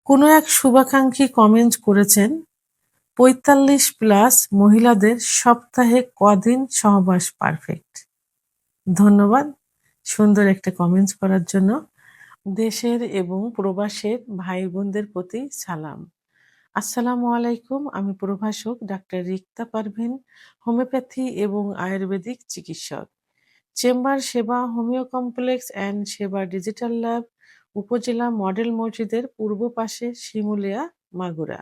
কোনো এক শুভাকাঙ্ক্ষী কমেন্ট করেছেন, ৪৫+ মহিলাদের সপ্তাহে কদিন সহবাস পারফেক্ট। ধন্যবাদ সুন্দর একটা কমেন্টস করার জন্য। দেশের এবং প্রবাসের ভাই বোনদের প্রতি সালাম। আসসালামু আলাইকুম। আমি প্রভাষক ডাক্তার রিক্তা পারভীন, হোমিওপ্যাথি এবং আয়ুর্বেদিক চিকিৎসক। চেম্বার সেবা হোমিও কমপ্লেক্স অ্যান্ড সেবা ডিজিটাল ল্যাব, উপজেলা মডেল মসজিদের পূর্ব পাশে, শিমুলিয়া, মাগুরা।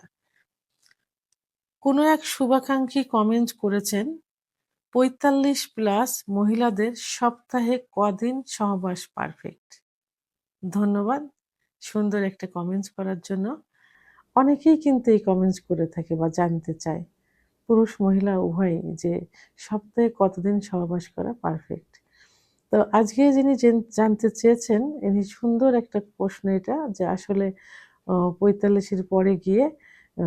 কোনো এক শুভাকাঙ্ক্ষী কমেন্ট করেছেন, ৪৫+ মহিলাদের সপ্তাহে কদিন সহবাস পারফেক্ট। ধন্যবাদ সুন্দর একটা কমেন্টস করার জন্য। অনেকেই কিন্তু এই কমেন্টস করে থাকে বা জানতে চায়, পুরুষ মহিলা উভয়ই, যে সপ্তাহে কতদিন সহবাস করা পারফেক্ট। তো আজকে যিনি জানতে চেয়েছেন, ইনি সুন্দর একটা প্রশ্ন এটা, যে আসলে ৪৫ এর পরে গিয়ে আ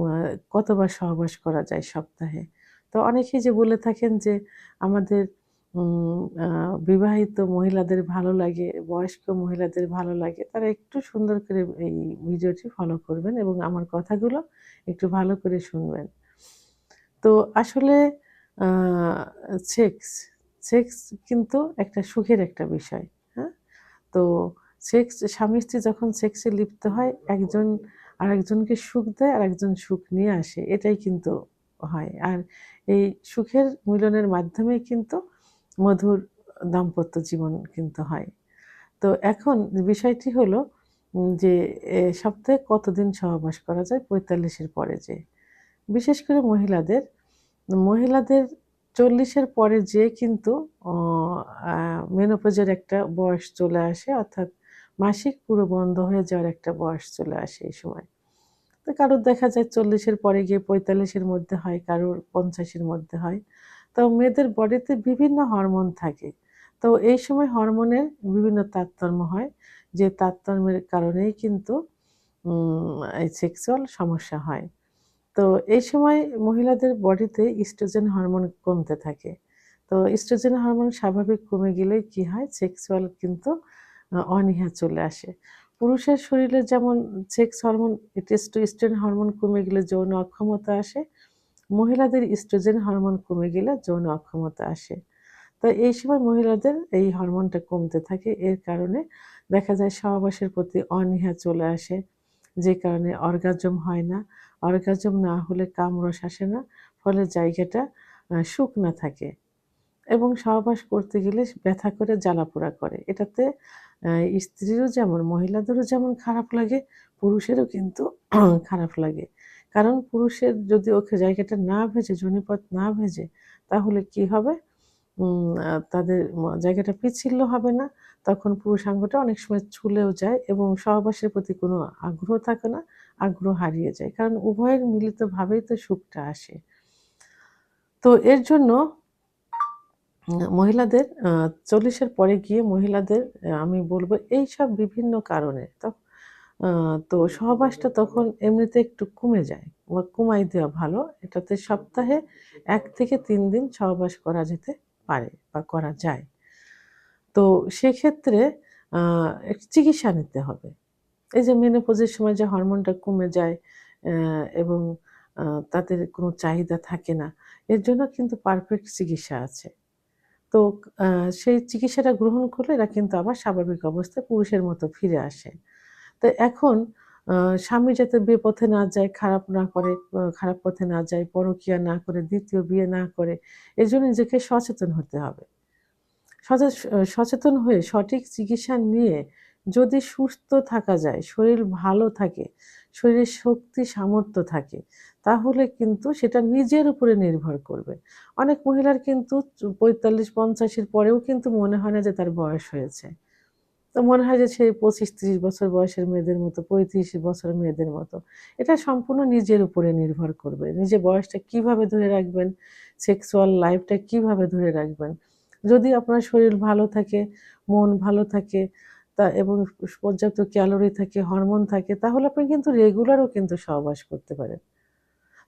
আ কতবার সহবাস করা যায় সপ্তাহে? তো অনেকেই যে বলে থাকেন যে আমাদের উম আ বিবাহিত মহিলাদের ভালো লাগে, বয়স্ক মহিলাদের ভালো লাগে। তারা একটু সুন্দর করে এই ভিডিওটি ফলো করবেন এবং আমার কথাগুলো একটু ভালো করে শুনবেন। তো আসলে আ সেক্স, সেক্স কিন্তু একটা সুখের একটা বিষয়। হ্যাঁ? তো স্বামী-স্ত্রী যখন সেক্সে লিপ্ত হয়, একজন আরেকজনকে সুখ দেয়, আরেকজন সুখ নিয়ে আসে। এটাই কিন্তু হয়। আর এই সুখের মিলনের মাধ্যমেই কিন্তু মধুর দাম্পত্য জীবন কিন্তু হয়। তো এখন বিষয়টি হলো যে সপ্তাহে কতদিন সহবাস করা যায় ৪৫ এর পরে যেয়ে। বিশেষ করে মহিলাদের ৪০ এর পরে যেয়ে কিন্তু অ আ মেনোপজের একটা বয়স চলে আসে, অর্থাৎ মাসিক পুরো বন্ধ হয়ে যাওয়ার একটা বয়স চলে আসে এই সময়। তো কারোর দেখা যায় ৪০ এর পরে গিয়ে ৪৫ এর মধ্যে হয়, কারোর ৫০ এর মধ্যে হয়। তো মেয়েদের বডিতে বিভিন্ন হরমোন থাকে। তো এই সময় হরমোনের বিভিন্ন তারতম্য হয়। যে তারতম্যের কারণেই কিন্তু এই সেক্সুয়াল সমস্যা হয়। তো এই সময় মহিলাদের বডিতে ইস্ট্রোজেন হরমোন কমতে থাকে। তো ইস্ট্রোজেন হরমোন স্বাভাবিক কমে গেলেই কি হয়? সেক্সুয়াল কিন্তু অনীহা চলে আসে। পুরুষের শরীরে যেমন সেক্স হরমোন টেস্টোস্টেরন হরমোন কমে গেলে যৌন অক্ষমতা আসে, মহিলাদের ইস্ট্রোজেন হরমোন কমে গেলে যৌন অক্ষমতা আসে। তো এই সময় মহিলাদের এই হরমোনটা কমতে থাকে। এর কারণে দেখা যায় সহবাসের প্রতি অনীহা চলে আসে। যে কারণে অর্গাজম হয় না। অর্গাজম না হলে কামরস আসে না। ফলে জায়গাটা শুকনা থাকে এবং সহবাস করতে গেলে ব্যথা করে, জ্বালাপোড়া করে। এটাতে স্ত্রীরও যেমন, মহিলাদেরও যেমন খারাপ লাগে, পুরুষেরও কিন্তু খারাপ লাগে। কারণ পুরুষের যদি ওকে জায়গাটা না ভেজে, যোনিপথ না ভেজে, তাহলে কি হবে? তাদের জায়গাটা পিচ্ছিল হবে না। তখন পুরুষাঙ্গটা অনেক সময় ছুলেও যায় এবং সহবাসের প্রতি কোনো আগ্রহ থাকে না, আগ্রহ হারিয়ে যায়। কারণ উভয়ের মিলিতভাবেই তো সুখটা আসে। তো এর জন্য মহিলাদের ৪০ এর পরে গিয়ে মহিলাদের আমি বলব এইসব বিভিন্ন কারণে আ তো সহবাসটা তখন এমনিতে একটু কমে যায় বা কমায় দেওয়া ভালো। এটাতে সপ্তাহে ১ থেকে ৩ দিন সহবাস করা যেতে পারে বা করা যায়। তো সেক্ষেত্রে আ চিকিৎসা নিতে হবে। এই যে মেনোপজের সময় যে হরমোনটা কমে যায় এবং আ তাদের কোনো চাহিদা থাকে না। এর জন্য কিন্তু পারফেক্ট চিকিৎসা আছে। তো আ সেই চিকিৎসাটা গ্রহণ করলে এরা কিন্তু আবার স্বাভাবিক অবস্থায় পুরুষের মতো ফিরে আসে। তো এখন আ স্বামী যাতে বেপথে না যায়, খারাপ না করে, খারাপ পথে না যায়, পরকীয়া না করে, ২য় বিয়ে না করে, এজন্য নিজেকে সচেতন হতে হবে। সচেতন হয়ে সঠিক চিকিৎসা নিয়ে যদি সুস্থ থাকা যায়, শরীর ভালো থাকে, শরীরে শক্তি সামর্থ্য থাকে, তাহলে কিন্তু সেটা নিজের উপরে নির্ভর করবে। অনেক মহিলার কিন্তু ৪৫-৫০ এর পরেও কিন্তু মনে হয় না যে তার বয়স হয়েছে। তো মনে হয় যে সে ২৫-৩০ বছর বয়সের মেয়েদের মতো, ৩৫ বছরের মেয়েদের মতো। এটা সম্পূর্ণ নিজের উপরে নির্ভর করবে। নিজের বয়সটা কিভাবে ধরে রাখবেন, সেক্সুয়াল লাইফটা কিভাবে ধরে রাখবেন। যদি আপনার শরীর ভালো থাকে, মন ভালো থাকে এবং পর্যাপ্ত ক্যালোরি থাকে, হরমোন থাকে, তাহলে আপনি কিন্তু রেগুলারও কিন্তু সহবাস করতে পারেন।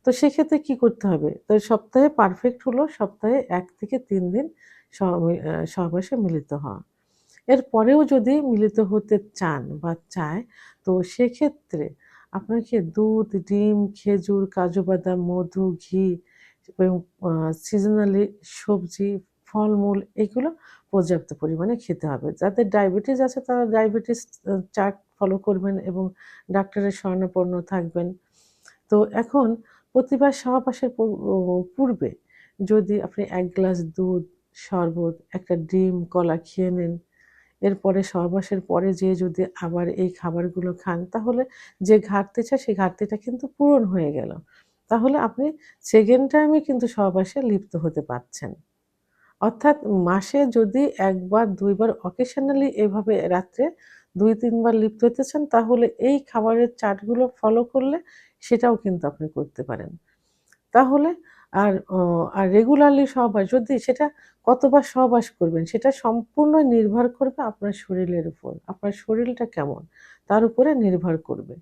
তো সেক্ষেত্রে কি করতে হবে? তো সপ্তাহে পারফেক্ট হলো সপ্তাহে ১ থেকে ৩ দিন সহবাসে মিলিত হওয়া। এরপরেও যদি মিলিত হতে চান বা চায়, তো সেক্ষেত্রে আপনাকে দুধ, ডিম, খেজুর, কাজু বাদাম, মধু, ঘি এবং সিজনালি সবজি, ফলমূল এগুলো পর্যাপ্ত পরিমাণে খেতে হবে। যাদের ডায়াবেটিস আছে তারা ডায়াবেটিস চার্ট ফলো করবেন এবং ডাক্তারের শরণাপন্ন থাকবেন। তো এখন প্রতিবার সহবাসের পূর্বে যদি আপনি ১ গ্লাস দুধ, শরবত, একটা ডিম, কলা খেয়ে নেন, এরপরে সহবাসের পরে যেয়ে যদি আবার এই খাবারগুলো খান, তাহলে যে ঘাটতিটা সেই ঘাটতিটা কিন্তু পূরণ হয়ে গেল। তাহলে আপনি 2nd টাইমে কিন্তু সহবাসে লিপ্ত হতে পারছেন। অর্থাৎ মাসে যদি ১ বার ২ বার অকেশনালি এভাবে রাত্রে ২-৩ বার লিপ্ত হতে চান, তাহলে এই খাবারের চার্টগুলো ফলো করলে সেটাও কিন্তু আপনি করতে পারেন। তাহলে আর আর রেগুলারলি সহবাস যদি সেটা কতবার সহবাস করবেন সেটা সম্পূর্ণ নির্ভর করবে আপনার শরীরের উপর। আপনার শরীরটা কেমন তার উপরে নির্ভর করবে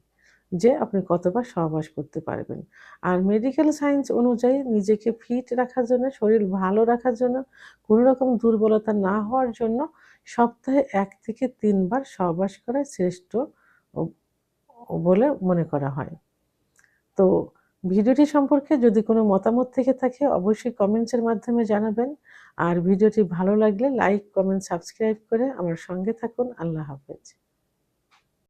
যে আপনি কতবার সহবাস করতে পারবেন। আর মেডিকেল সায়েন্স অনুযায়ী নিজেকে ফিট রাখার জন্য, শরীর ভালো রাখার জন্য, কোনো রকম দুর্বলতা না হওয়ার জন্য সপ্তাহে ১ থেকে ৩ বার সহবাস করাই শ্রেষ্ঠ ও বলে মনে করা হয়। তো ভিডিওটি সম্পর্কে যদি কোনো মতামত থেকে থাকে অবশ্যই কমেন্টসের মাধ্যমে জানাবেন। আর ভিডিওটি ভালো লাগলে লাইক, কমেন্ট, সাবস্ক্রাইব করে আমার সঙ্গে থাকুন। আল্লাহ হাফেজ।